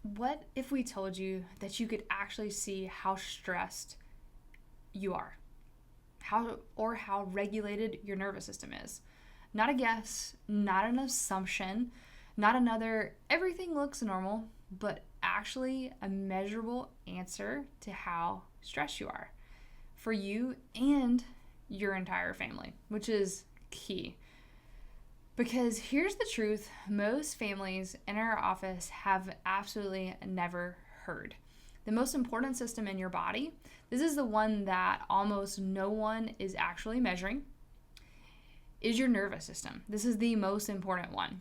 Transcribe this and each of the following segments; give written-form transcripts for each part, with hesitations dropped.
what if we told you that you could actually see how stressed you are? How regulated your nervous system is? Not a guess, not an assumption, not another everything looks normal, but actually a measurable answer to how stressed you are for you and your entire family, which is key. Because here's the truth, most families in our office have absolutely never heard. The most important system in your body, this is the one that almost no one is actually measuring, is your nervous system. This is the most important one.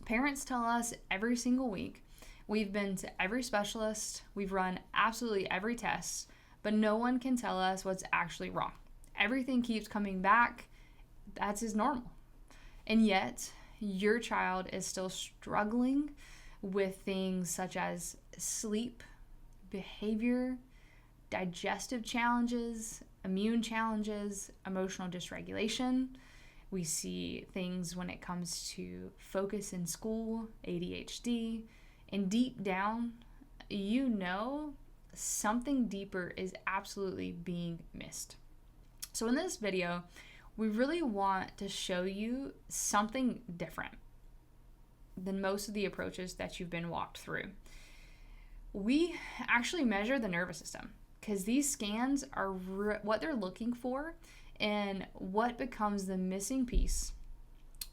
Parents tell us every single week, we've been to every specialist, we've run absolutely every test, but no one can tell us what's actually wrong. Everything keeps coming back, that's as normal. And yet, your child is still struggling with things such as sleep, behavior, digestive challenges, immune challenges, emotional dysregulation. We see things when it comes to focus in school, ADHD, and deep down, you know something deeper is absolutely being missed. So in this video, we really want to show you something different than most of the approaches that you've been walked through. We actually measure the nervous system because these scans are what they're looking for and what becomes the missing piece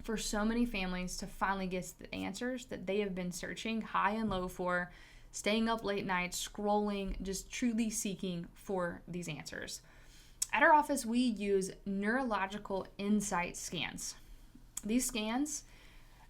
for so many families to finally get the answers that they have been searching high and low for, staying up late nights, scrolling, just truly seeking for these answers. At our office, we use neurological insight scans. These scans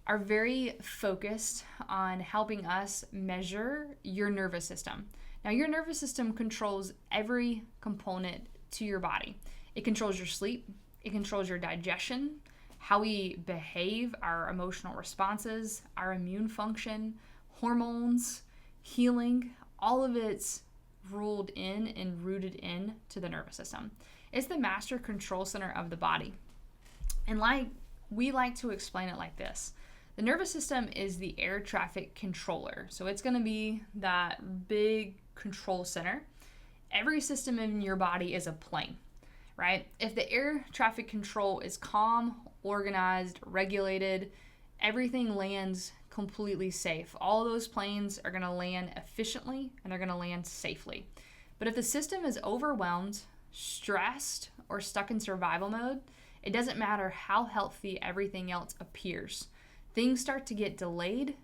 are very focused on helping us measure your nervous system. Now, your nervous system controls every component to your body. It controls your sleep, it controls your digestion, how we behave, our emotional responses, our immune function, hormones, healing, all of it's ruled in and rooted in to the nervous system. It's the master control center of the body. And we like to explain it like this. The nervous system is the air traffic controller. So it's going to be that big control center. Every system in your body is a plane, right? If the air traffic control is calm, organized, regulated, everything lands completely safe. All those planes are going to land efficiently and they're going to land safely. But if the system is overwhelmed, stressed, or stuck in survival mode, it doesn't matter how healthy everything else appears. Things start to get delayed.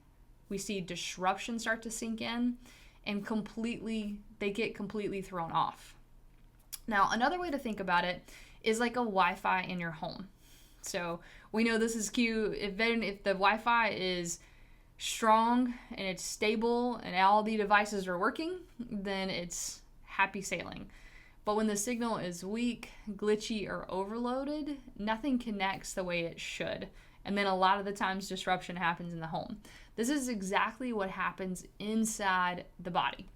We see disruption start to sink in, and they get completely thrown off. Now, another way to think about it is like a Wi-Fi in your home. So we know this is cute. If the Wi-Fi is strong and it's stable and all the devices are working, then it's happy sailing. But when the signal is weak, glitchy, or overloaded, nothing connects the way it should. And then a lot of the times disruption happens in the home. This is exactly what happens inside the body.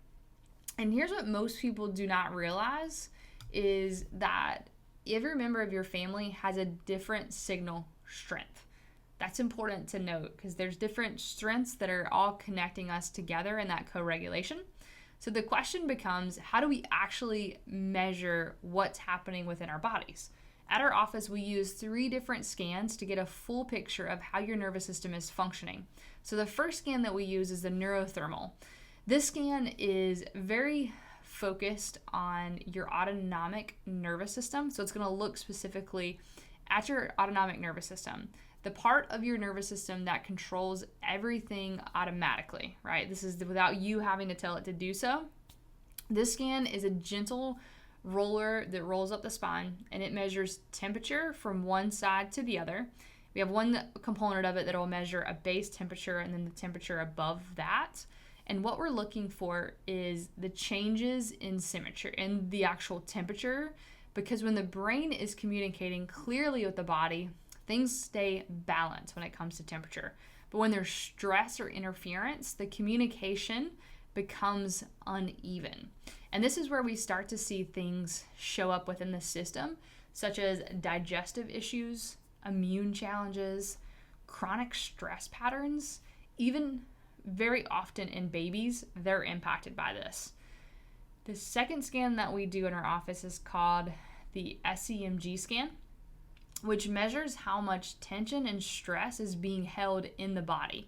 And here's what most people do not realize is that every member of your family has a different signal strength. That's important to note because there's different strengths that are all connecting us together in that co-regulation. So the question becomes, how do we actually measure what's happening within our bodies? At our office, we use 3 different scans to get a full picture of how your nervous system is functioning. So the first scan that we use is the neurothermal. This scan is very focused on your autonomic nervous system. So it's going to look specifically at your autonomic nervous system, the part of your nervous system that controls everything automatically, right? This is without you having to tell it to do so. This scan is a gentle roller that rolls up the spine, and it measures temperature from one side to the other. We have one component of it that will measure a base temperature and then the temperature above that. And what we're looking for is the changes in symmetry in the actual temperature, because when the brain is communicating clearly with the body, things stay balanced when it comes to temperature. But when there's stress or interference, the communication becomes uneven. And this is where we start to see things show up within the system, such as digestive issues, immune challenges, chronic stress patterns, even very often in babies, they're impacted by this. The second scan that we do in our office is called the SEMG scan, which measures how much tension and stress is being held in the body.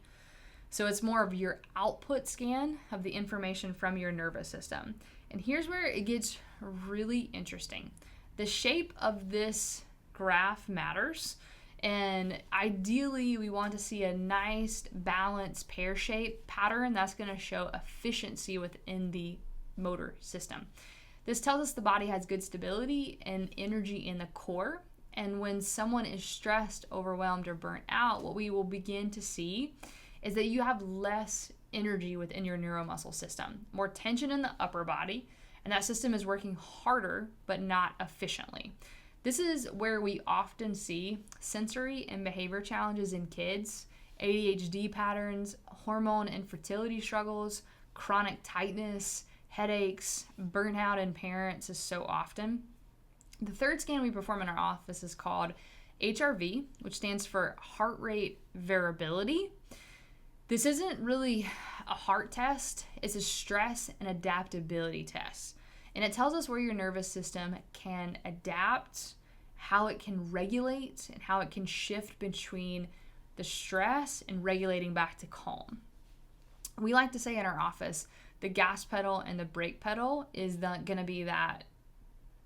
So it's more of your output scan of the information from your nervous system. And here's where it gets really interesting. The shape of this graph matters. And ideally, we want to see a nice, balanced, pear-shaped pattern that's going to show efficiency within the motor system. This tells us the body has good stability and energy in the core. And when someone is stressed, overwhelmed, or burnt out, what we will begin to see is that you have less energy within your neuromuscle system, more tension in the upper body, and that system is working harder but not efficiently. This is where we often see sensory and behavior challenges in kids, ADHD patterns, hormone and fertility struggles, chronic tightness, headaches, burnout in parents is so often. The third scan we perform in our office is called HRV, which stands for heart rate variability. This isn't really a heart test, it's a stress and adaptability test. And it tells us where your nervous system can adapt, how it can regulate, and how it can shift between the stress and regulating back to calm. We like to say in our office, the gas pedal and the brake pedal is going to be that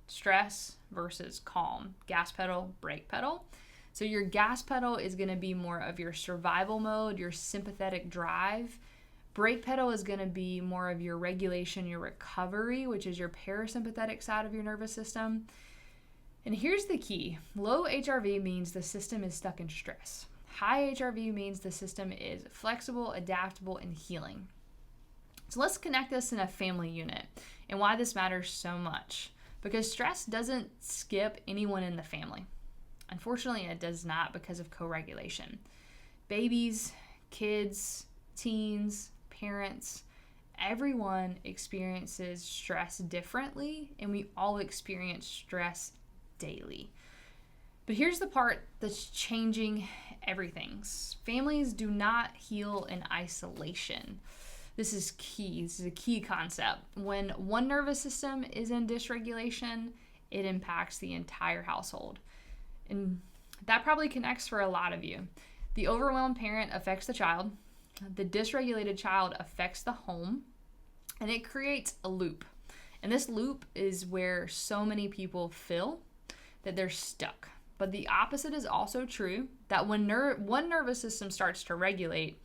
stress versus calm. Gas pedal, brake pedal. So your gas pedal is going to be more of your survival mode, your sympathetic drive. Brake pedal is going to be more of your regulation, your recovery, which is your parasympathetic side of your nervous system. And here's the key. Low HRV means the system is stuck in stress. High HRV means the system is flexible, adaptable, and healing. So let's connect this in a family unit and why this matters so much. Because stress doesn't skip anyone in the family. Unfortunately, it does not because of co-regulation. Babies, kids, teens, parents, everyone experiences stress differently, and we all experience stress daily. But here's the part that's changing everything. Families do not heal in isolation. This is key. This is a key concept. When one nervous system is in dysregulation, it impacts the entire household. And that probably connects for a lot of you. The overwhelmed parent affects the child. The dysregulated child affects the home. And it creates a loop. And this loop is where so many people feel that they're stuck. But the opposite is also true, that when one nervous system starts to regulate,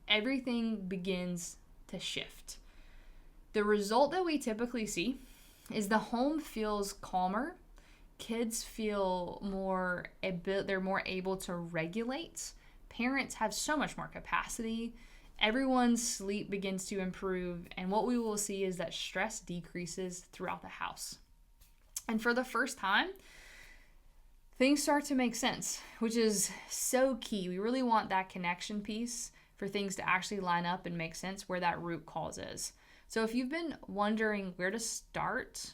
everything begins to shift. The result that we typically see is the home feels calmer, kids feel they're more able to regulate, parents have so much more capacity, everyone's sleep begins to improve, and what we will see is that stress decreases throughout the house. And for the first time, things start to make sense, which is so key. We really want that connection piece for things to actually line up and make sense where that root cause is. So if you've been wondering where to start,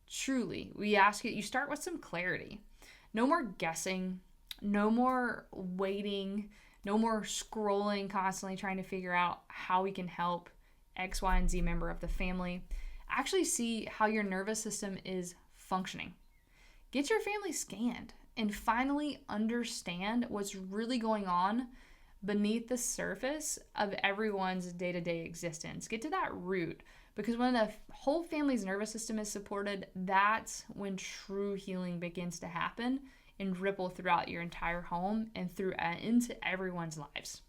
truly, we ask you start with some clarity. No more guessing, no more waiting, no more scrolling, constantly trying to figure out how we can help X, Y, and Z member of the family. Actually see how your nervous system is functioning. Get your family scanned and finally understand what's really going on beneath the surface of everyone's day-to-day existence. Get to that root, because when the whole family's nervous system is supported, that's when true healing begins to happen and ripple throughout your entire home and into everyone's lives.